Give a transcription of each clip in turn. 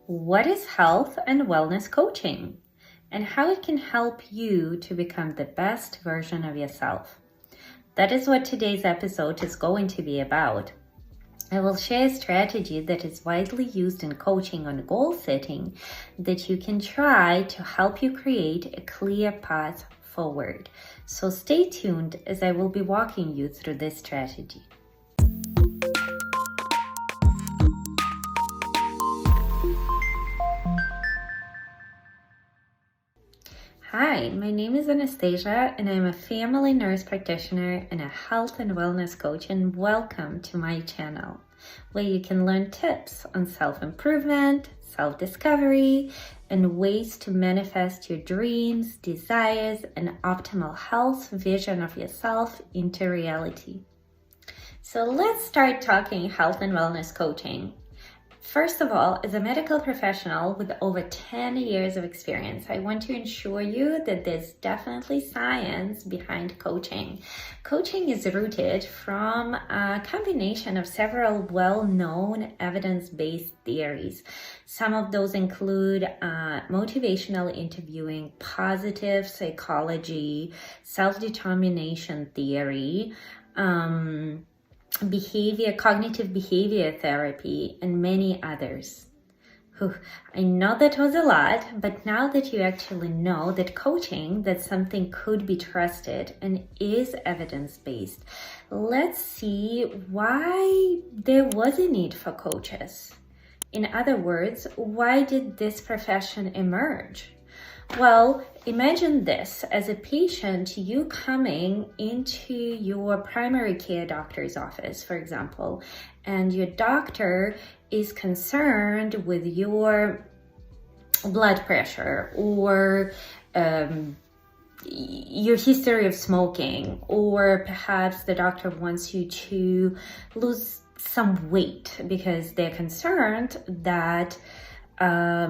What is health and wellness coaching, and how it can help you to become the best version of yourself? That is what today's episode is going to be about. I will share a strategy that is widely used in coaching on goal setting that you can try to help you create a clear path forward. So stay tuned as I will be walking you through this strategy. Hi, my name is Anastasiya and I'm a family nurse practitioner and a health and wellness coach, and welcome to my channel where you can learn tips on self-improvement, self-discovery, and ways to manifest your dreams, desires, and optimal health vision of yourself into reality. So let's start talking health and wellness coaching. First of all, as a medical professional with over 10 years of experience, I want to assure you that there's definitely science behind coaching. Coaching is rooted from a combination of several well-known evidence-based theories. Some of those include motivational interviewing, positive psychology, self-determination theory, cognitive behavior therapy, and many others. I know that was a lot, but now that you actually know that coaching, that something could be trusted and is evidence-based, let's see why there was a need for coaches. In other words, why did this profession emerge? Well, imagine this. As a patient, you coming into your primary care doctor's office, for example, and your doctor is concerned with your blood pressure or your history of smoking, or perhaps the doctor wants you to lose some weight because they're concerned that there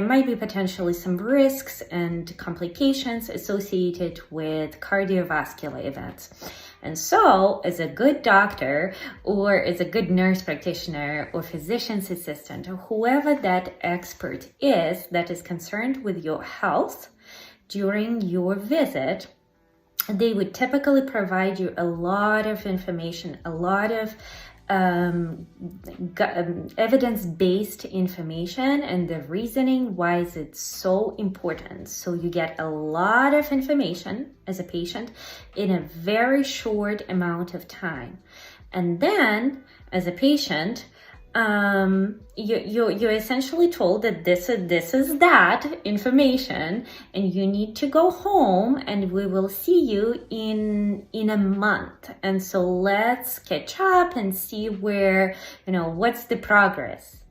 might be potentially some risks and complications associated with cardiovascular events. And so, as a good doctor, or as a good nurse practitioner or physician's assistant, or whoever that expert is that is concerned with your health during your visit, they would typically provide you a lot of information, a lot of evidence-based information, and the reasoning why is it so important. So you get a lot of information as a patient in a very short amount of time. And then as a patient, you're essentially told that this is that information, and you need to go home, and we will see you in a month. And so let's catch up and see where, what's the progress.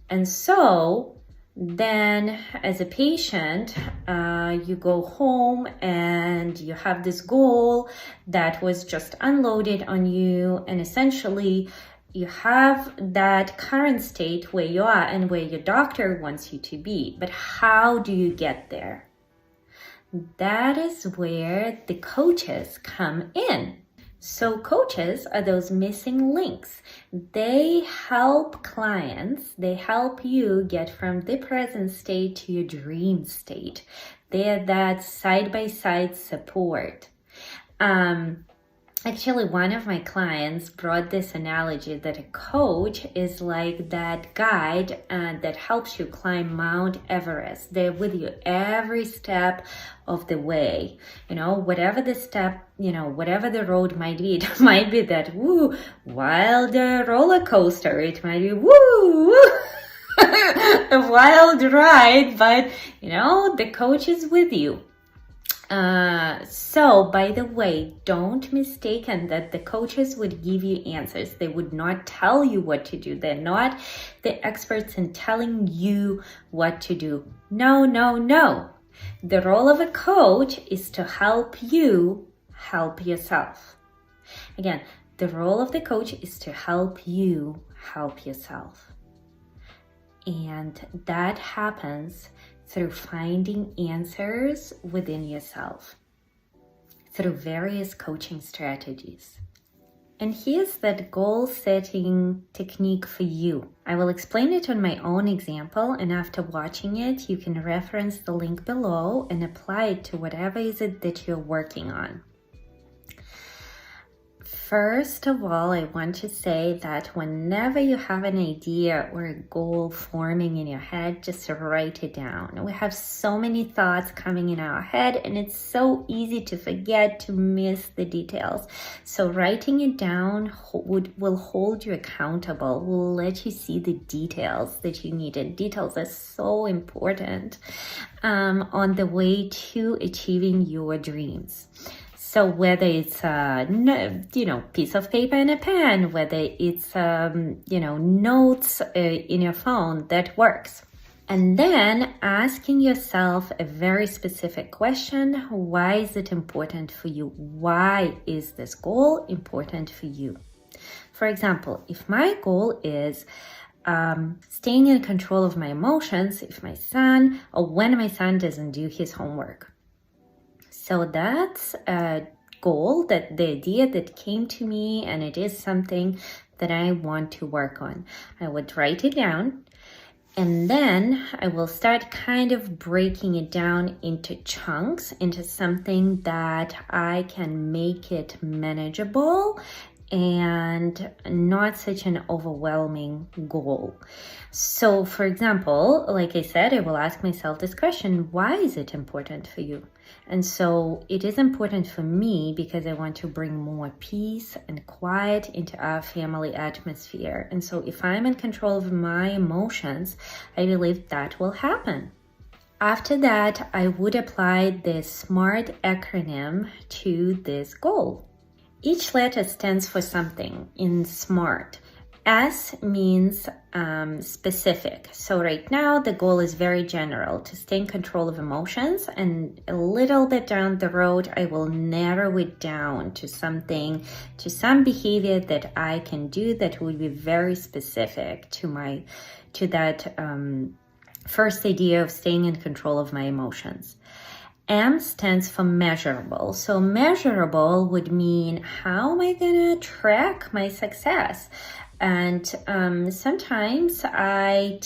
And so then as a patient, you go home and you have this goal that was just unloaded on you, and essentially you have that current state where you are and where your doctor wants you to be. But how do you get there? That is where the coaches come in. So coaches are those missing links. They help clients, they help you get from the present state to your dream state. They're that side-by-side support. Actually, one of my clients brought this analogy that a coach is like that guide that helps you climb Mount Everest. They're with you every step of the way. Whatever the step, whatever the road might be. It might be that wild roller coaster. It might be a wild ride, but the coach is with you. So by the way, don't mistaken that the coaches would give you answers. They would not tell you what to do. They're not the experts in telling you what to do. No. The role of a coach is to help you help yourself. Again, the role of the coach is to help you help yourself. And that happens through finding answers within yourself through various coaching strategies. And here's that goal setting technique for you. I will explain it on my own example, and after watching it, you can reference the link below and apply it to whatever is it that you're working on. First of all, I want to say that whenever you have an idea or a goal forming in your head, just write it down. We have so many thoughts coming in our head, and it's so easy to forget, to miss the details. So writing it down will hold you accountable, will let you see the details that you need. And details are so important on the way to achieving your dreams. So whether it's piece of paper and a pen, whether it's notes in your phone, that works. And then asking yourself a very specific question: why is it important for you? Why is this goal important for you? For example, if my goal is staying in control of my emotions, when my son doesn't do his homework. So that's a goal, that the idea that came to me, and it is something that I want to work on. I would write it down, and then I will start kind of breaking it down into chunks, into something that I can make it manageable and not such an overwhelming goal. So for example, like I said, I will ask myself this question: why is it important for you? And so it is important for me because I want to bring more peace and quiet into our family atmosphere. And so if I'm in control of my emotions, I believe that will happen. After that, I would apply the SMART acronym to this goal. Each letter stands for something in SMART. S means specific. So right now the goal is very general, to stay in control of emotions, and a little bit down the road I will narrow it down to some behavior that I can do that would be very specific to that first idea of staying in control of my emotions. M stands for measurable. So measurable would mean, how am I gonna track my success? And sometimes I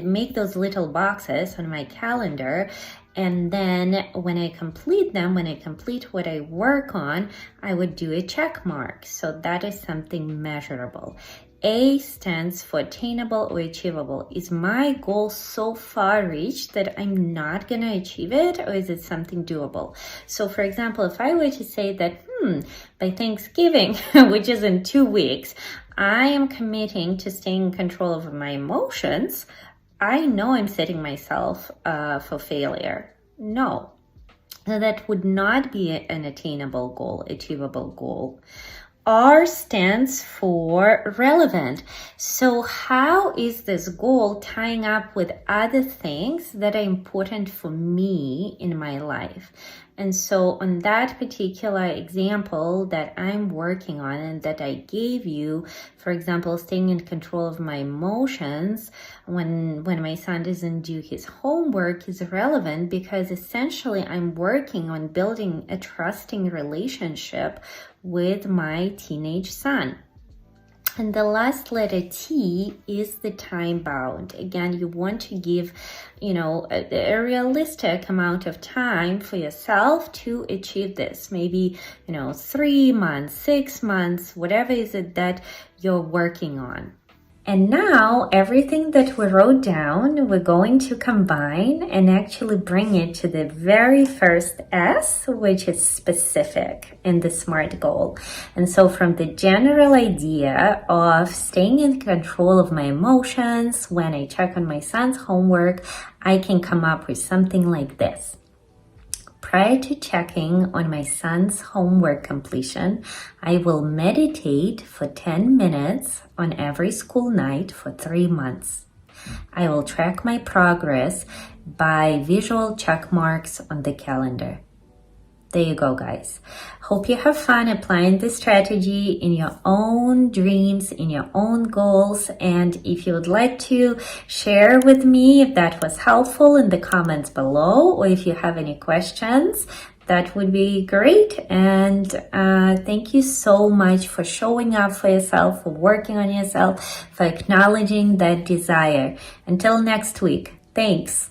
make those little boxes on my calendar, and then when I complete them, when I complete what I work on, I would do a check mark. So that is something measurable. A stands for attainable or achievable. Is my goal so far reached that I'm not gonna achieve it, or is it something doable? So for example, if I were to say that, by Thanksgiving, which is in 2 weeks, I am committing to staying in control of my emotions, I know I'm setting myself for failure. No, that would not be an attainable goal, achievable goal. R stands for relevant. So how is this goal tying up with other things that are important for me in my life? And so on that particular example that I'm working on and that I gave you, for example, staying in control of my emotions when my son doesn't do his homework is relevant because essentially I'm working on building a trusting relationship with my teenage son. And the last letter T is the time bound. Again, you want to give, a realistic amount of time for yourself to achieve this. Maybe, 3 months, 6 months, whatever is it that you're working on. And now everything that we wrote down, we're going to combine and actually bring it to the very first S, which is specific in the SMART goal. And so from the general idea of staying in control of my emotions when I check on my son's homework, I can come up with something like this. Prior to checking on my son's homework completion, I will meditate for 10 minutes on every school night for 3 months. I will track my progress by visual check marks on the calendar. There you go, guys. Hope you have fun applying this strategy in your own dreams, in your own goals. And if you would like to share with me if that was helpful in the comments below, or if you have any questions, that would be great. And thank you so much for showing up for yourself, for working on yourself, for acknowledging that desire. Until next week, thanks.